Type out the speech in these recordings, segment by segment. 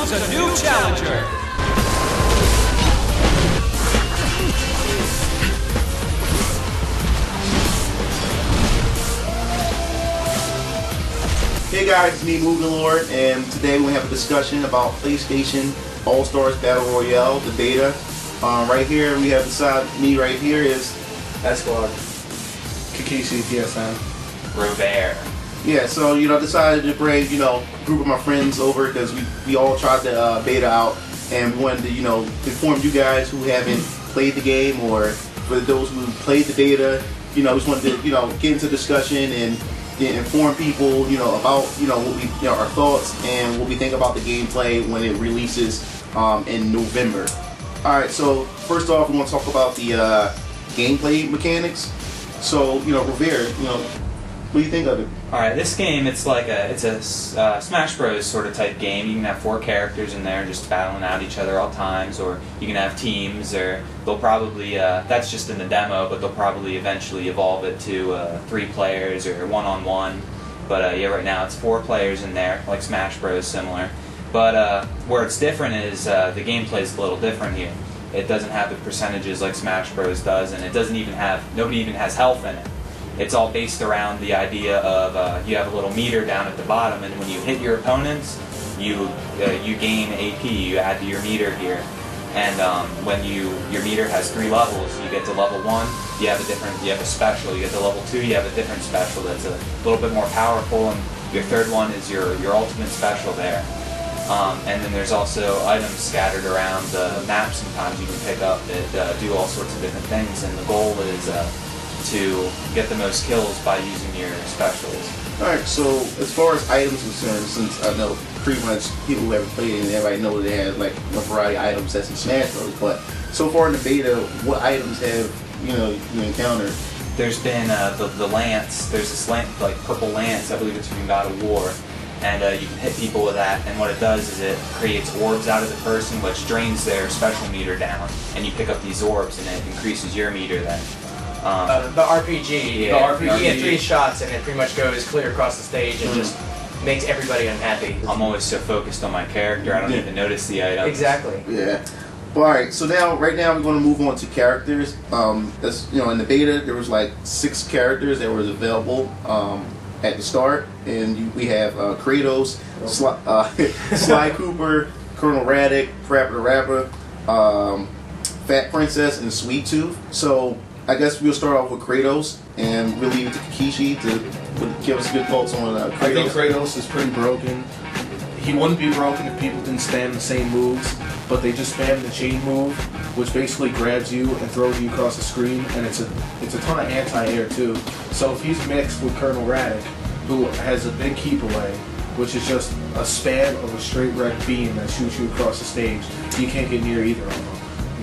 announce a new challenger. Hey guys, it's me, MugenLord, and today we have a discussion about PlayStation All-Stars Battle Royale, the beta. Right here, we have beside me right here is Esquad, Kikishi, PSN, Royale. Yeah, so I decided to bring a group of my friends over because we all tried the beta out, and we wanted to inform you guys who haven't played the game, or for those who played the beta, just wanted to get into discussion and inform people about what we our thoughts and what we think about the gameplay when it releases in November. All right, so first off, we want to talk about the gameplay mechanics. So Rivera, what do you think of it? Alright, this game, it's a Smash Bros sort of type game. You can have 4 characters in there just battling out each other all times, or you can have teams, or they'll probably, that's just in the demo, but they'll probably eventually evolve it to 3 players or 1-on-1. But yeah, right now it's 4 players in there, like Smash Bros, similar. But where it's different is the gameplay is a little different here. It doesn't have the percentages like Smash Bros does, and it doesn't even have, nobody even has health in it. It's all based around the idea of you have a little meter down at the bottom, and when you hit your opponents, you gain AP. You add to your meter here, and when your meter has 3 levels, you get to level 1. You have a special. You get to level 2. You have a different special that's a little bit more powerful, and your 3rd one is your ultimate special there. And then there's also items scattered around the map. Sometimes you can pick up that do all sorts of different things, and the goal is to get the most kills by using your specials. Alright, so as far as items concerned, since I know pretty much people who haven't played it and everybody know that they have like a variety of items that's in Smash Bros, but so far in the beta, what items have you encountered? There's been the lance. There's this like purple lance. I believe it's from God of War, and you can hit people with that. And what it does is it creates orbs out of the person, which drains their special meter down. And you pick up these orbs, and it increases your meter then. the RPG. Yeah, You get 3 shots and it pretty much goes clear across the stage and just makes everybody unhappy. I'm always so focused on my character, I don't even notice the items. Exactly. Yeah. Alright, so right now we're going to move on to characters. That's in the beta there was like 6 characters that was available at the start, and we have Kratos, Sly Cooper, Colonel Raddick, Frapper the Rapper, Fat Princess, and Sweet Tooth. So I guess we'll start off with Kratos, and we'll leave it to Kikishi to give us good thoughts on Kratos. I think Kratos is pretty broken. He wouldn't be broken if people didn't spam the same moves, but they just spam the chain move, which basically grabs you and throws you across the screen, and it's a ton of anti-air too. So if he's mixed with Colonel Raddick, who has a big keep away, which is just a spam of a straight red beam that shoots you across the stage, you can't get near either of them.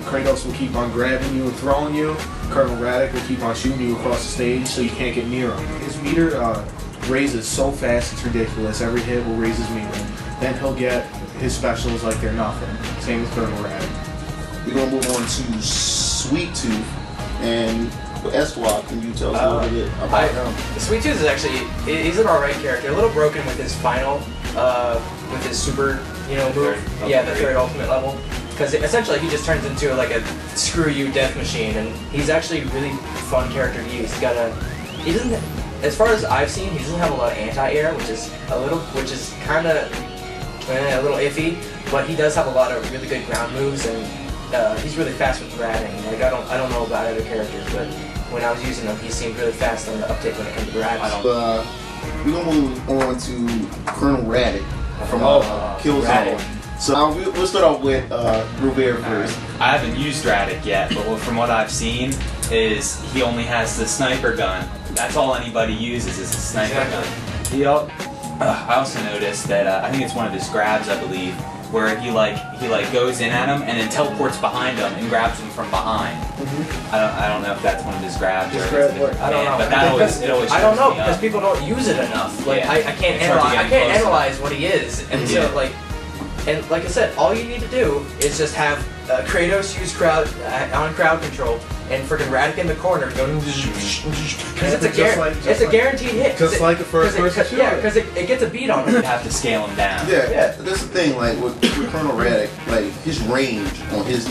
Kratos will keep on grabbing you and throwing you. Colonel Raddick will keep on shooting you across the stage, so you can't get near him. His meter raises so fast, it's ridiculous. Every hit will raise his meter. Then he'll get his specials like they're nothing. Same with Colonel Raddick. We're going to move on to Sweet Tooth, and Esquad, can you tell us a little bit about him? Sweet Tooth is actually, he's an alright character. A little broken with his final, with his super, move. Yeah, the 3rd ultimate level. Because essentially he just turns into like a screw you death machine, and he's actually a really fun character to use. He doesn't, as far as I've seen, he doesn't have a lot of anti-air, which is kind of a little iffy, but he does have a lot of really good ground moves, and he's really fast with grabbing. Like I don't know about other characters, but when I was using him, he seemed really fast on the uptake when it comes to grabbing. We're gonna move on to Colonel Raddick from Killzone. So we'll start off with Rivera first. I haven't used Raddick yet, but from what I've seen is he only has the sniper gun. That's all anybody uses is a sniper gun. I also noticed that I think it's one of his grabs, I believe, where he goes in at him and then teleports behind him and grabs him from behind. I don't know if that's one of his grabs or I don't know. but that always I don't know because people don't use it enough. Like I can't analyze what he is, and so and like I said, all you need to do is just have Kratos used on crowd control, and freaking Radic in the corner going because it's a guaranteed hit. Just like a first person shooter. Yeah, because it gets a beat on him. You have to scale him down. Yeah, that's the thing. Like with Colonel Radic, like his range on his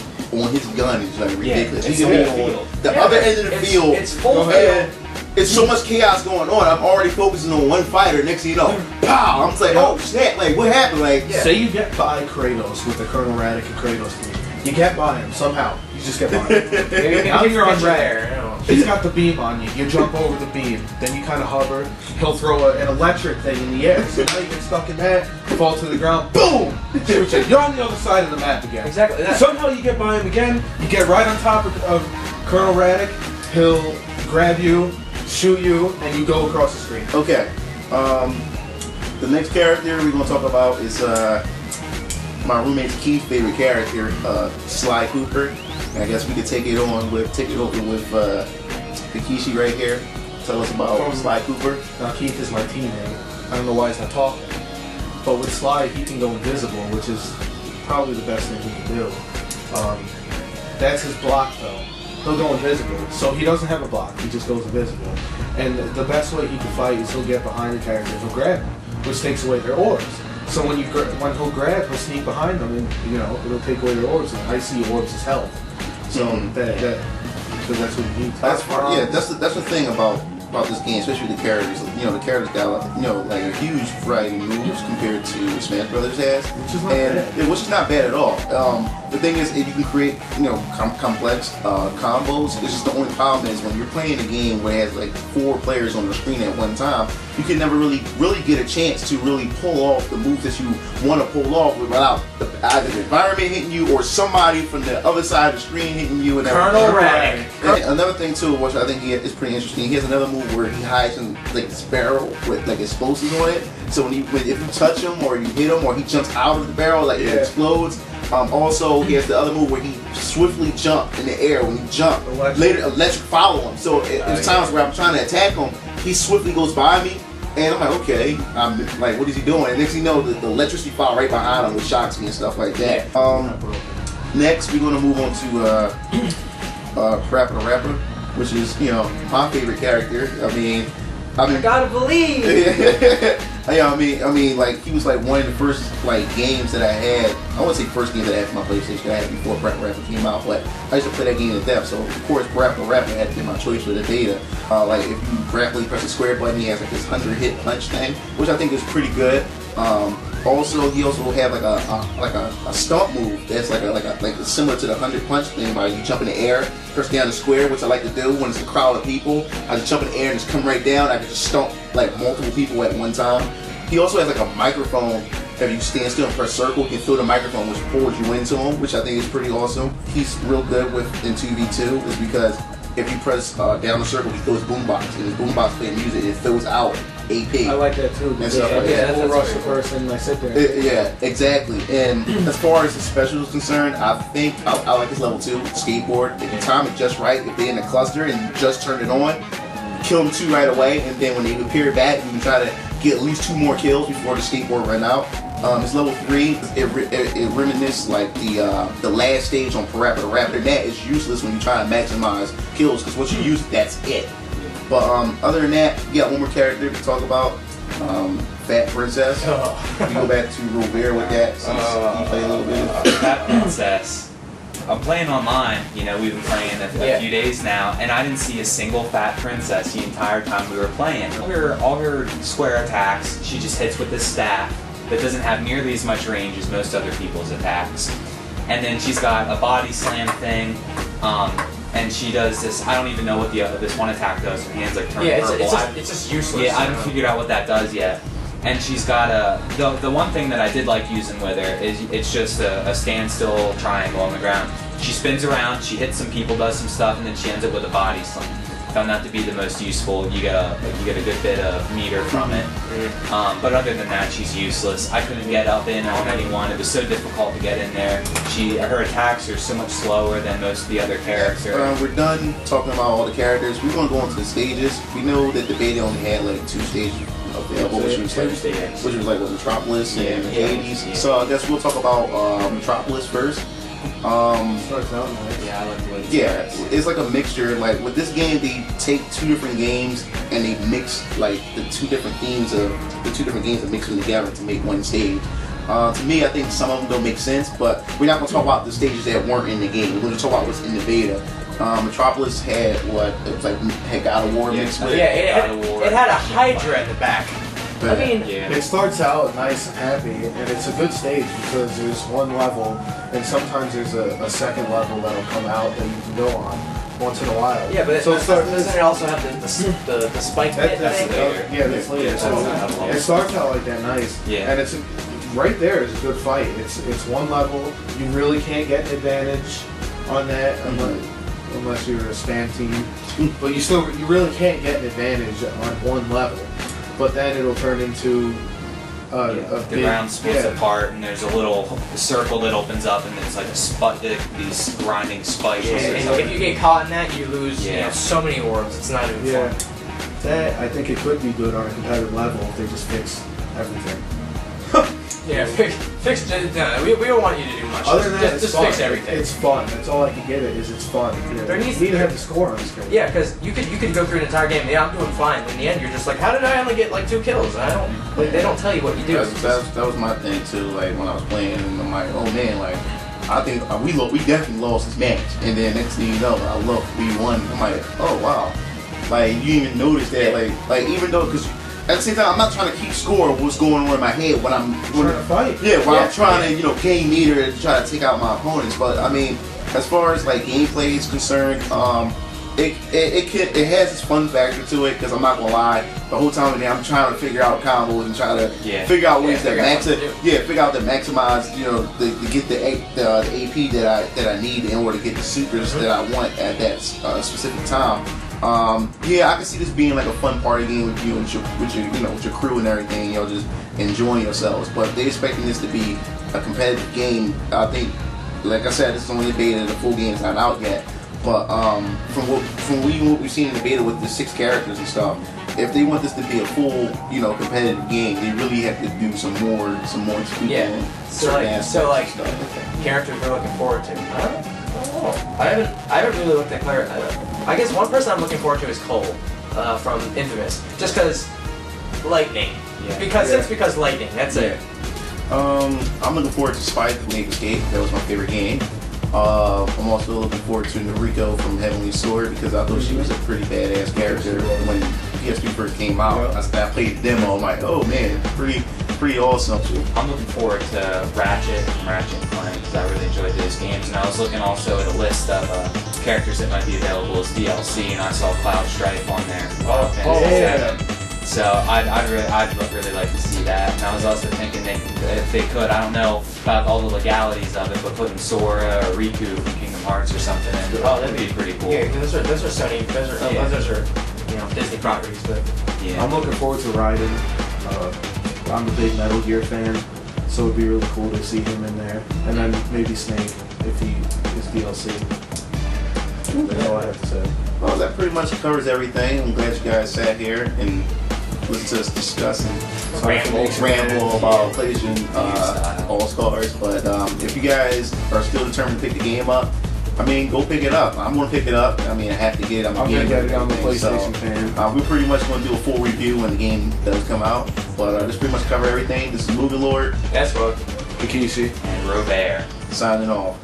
gun is like ridiculous. It's He can be full on field. the other end of the field. It's full and field. it's so much chaos going on. I'm already focusing on one fighter. Next thing you know, pow! I'm just like, oh shit! Like what happened? Like Say you get by Kratos with the Colonel Radic and Kratos team. You get by him somehow. You just get by him. Now you're on Radic. He's got the beam on you. You jump over the beam. Then you kind of hover. He'll throw an electric thing in the air. So now you get stuck in that. Fall to the ground. Boom! Shoot you. You're on the other side of the map again. Exactly. Somehow you get by him again. You get right on top of Colonel Radic. He'll grab you, shoot you, and you go across the screen. okay. The next character we're gonna talk about is my roommate's Keith's favorite character, Sly Cooper. And I guess we could take it over with Takeshi right here. Tell us about Sly Cooper. Now Keith is my teammate. I don't know why he's not talking. But with Sly, he can go invisible, which is probably the best thing he can do. That's his block though. He'll go invisible. So he doesn't have a block, he just goes invisible. And the best way he can fight is he'll get behind the character, he'll grab them, which takes away their orbs. So when he'll grab, he'll sneak behind them, and it'll take away their orbs. And I see orbs as health. So because that's what he needs. That's the thing about this game, especially the characters. The characters got like a huge variety of moves compared to Smash Brothers has, which is not bad at all. The thing is, if you can create complex combos, it's just the only problem is when you're playing a game where it has like 4 players on the screen at one time, you can never really get a chance to really pull off the moves that you want to pull off without either the environment hitting you or somebody from the other side of the screen hitting you. And Colonel Radic. Another thing too, which I think is pretty interesting, he has another move where he hides in like this barrel with like explosives on it. So if you touch him or you hit him or he jumps out of the barrel, like it explodes. Also, he has the other move where he swiftly jumps in the air. When he jumps, later electric follow him. So there's times where I'm trying to attack him, he swiftly goes by me, and I'm like, okay, I'm like, what is he doing? And next thing you know, the electricity fall right behind him, which shocks me and stuff like that. Next, we're gonna move on to Rapper the Rapper, which is my favorite character. I mean, I gotta believe. I mean, like he was like one of the first like games that I had. I wouldn't say first game that I had for my PlayStation. I had before Rapper Rapper came out, but I used to play that game to death. So of course, Rapper Rapper had to be my choice for the beta. Like if you rapidly press the square button, he has like this 100-hit punch thing, which I think is pretty good. Also, he also will have like a stomp move that's like similar to the 100 punch thing, where you jump in the air, press down the square, which I like to do when it's a crowd of people. I just jump in the air and just come right down. I can just stomp like multiple people at one time. He also has like a microphone. If you stand still and press circle, you can feel the microphone which pulls you into him, which I think is pretty awesome. He's real good in 2v2 is because if you press down the circle, he throws boombox, and his boombox plays music, it fills out AP. I like that too. And stuff like that. Full rush the person, I sit there. Yeah, exactly. And as far as the special is concerned, I think I like this level 2 skateboard. If you time it just right, if they're in a cluster and you just turn it on, kill them 2 right away, and then when they appear back, you can try to get at least 2 more kills before the skateboard run out. It's level 3. It reminisces like the last stage on Parappa the Rapper. That is useless when you try to maximize kills because once you use it, that's it. But other than that, you got one more character to talk about. Fat Princess. We go back to Royale with that since you play a little bit. Fat Princess. I'm playing online. We've been playing a few days now, and I didn't see a single Fat Princess the entire time we were playing. All her square attacks, she just hits with this staff that doesn't have nearly as much range as most other people's attacks. And then she's got a body slam thing. And she does this. I don't even know what this one attack does. Her hands like turn purple. It's just useless. Yeah, I haven't figured out what that does yet. And she's got the one thing that I did like using with her is it's just a standstill triangle on the ground. She spins around, she hits some people, does some stuff, and then she ends up with a body slam. Found that to be the most useful. You get a good bit of meter from it. But other than that, she's useless. I couldn't get up in on anyone. It was so difficult to get in there. Her attacks are so much slower than most of the other characters. We're done talking about all the characters. We're going to go into the stages. We know that the beta only had like 2 stages available, which was like Metropolis and Hades. So I guess we'll talk about Metropolis first. Starts out nice. Yeah, I like the way it Yeah, starts. it's like a mixture. Like with this game, they take two different games and they mix like the two different themes of the two different games and mix them together to make one stage. To me, I think some of them don't make sense, but we're not going to talk about the stages that weren't in the game. We're going to talk about what's in the beta. Metropolis had what it was like had God of War mixed with. Yeah, God of War. it had a Hydra in the back. I mean, Yeah. It starts out nice and happy, and it's a good stage because there's one level, and sometimes there's a second level that'll come out that you can go on once in a while. yeah, but so doesn't it also have the spike pit that's thing? later. yeah, that's later. Yeah, So that's later. it starts out like that nice, Yeah. and it's right there is a good fight. It's one level. You really can't get an advantage on that unless you're a spam team, but you really can't get an advantage on one level. But then it'll turn into a The big, ground splits yeah. apart, and there's a little circle that opens up, and it's like these grinding spikes. Yeah, or and something. if you get caught in that, you lose Yeah. so many orbs. It's not even Yeah, fun. that I think it could be good on a competitive level if they just fix everything. Yeah, fix. We don't want you to do much. Other than that, just it's fun. fix everything. It's fun. That's all I can give it is it's fun. There needs you need to- to have the score on the screen. Yeah, because you could go through an entire game. Yeah, I'm doing fine. In the end, you're just like, how did I only get like 2 kills? And I don't. Like, they don't tell you what you do. That was my thing too. Like when I was playing, and I'm like, oh man, like I think we definitely lost this match. And then next thing you know, I look, we won. I'm like, oh wow, like you didn't even notice that. Like even though because. At the same time, I'm not trying to keep score of what's going on in my head when I'm Trying to fight. Yeah, when I'm trying to gain meter to try to take out my opponents. But I mean, as far as like gameplay is concerned, it has its fun factor to it because I'm not gonna lie, the whole time in there I'm trying to figure out combos and try to figure out ways that maximize to get the AP that I need in order to get the supers that I want at that specific time. I can see this being like a fun party game with you and with your crew and everything, just enjoying yourselves. But if they're expecting this to be a competitive game, I think, like I said, this is only the beta, the full game is not out yet. But from what we've seen in the beta with the 6 characters and stuff, if they want this to be a full, competitive game, they really have to do some more tweaking. Yeah. So like stuff. characters we're looking forward to. I haven't really looked at I guess one person I'm looking forward to is Cole from Infamous, just because lightning. Yeah. Because lightning. That's it. I'm looking forward to Spike from Ape Escape. That was my favorite game. I'm also looking forward to Noriko from Heavenly Sword because I thought she was a pretty badass character when PS2 first came out. I played the demo. I'm like, oh man, pretty awesome. I'm looking forward to Ratchet from Ratchet & Clank because I really enjoyed those games, and I was looking also at a list of characters that might be available as DLC, and I saw Cloud Strife on there. From Final Fantasy VII. So I'd really like to see that. And I was also thinking if they could, I don't know about all the legalities of it, but putting Sora or Riku from Kingdom Hearts or something in, that'd be pretty cool. Yeah, those are Sony. Those are Disney properties, but Yeah. I'm looking forward to Raiden. I'm a big Metal Gear fan, so it'd be really cool to see him in there. And then maybe Snake if he is DLC. That's all I have to say. Well, that pretty much covers everything. I'm glad you guys sat here and listened to us discuss and ramble about PlayStation All-Stars. But if you guys are still determined to pick the game up, I mean, go pick it up. I'm going to pick it up. I mean, I have to get it. I'm gonna get it on the PlayStation fan. We're pretty much going to do a full review when the game does come out. But this pretty much cover everything. This is MugenLord. that's what. Kikishi. And Robert. Signing off.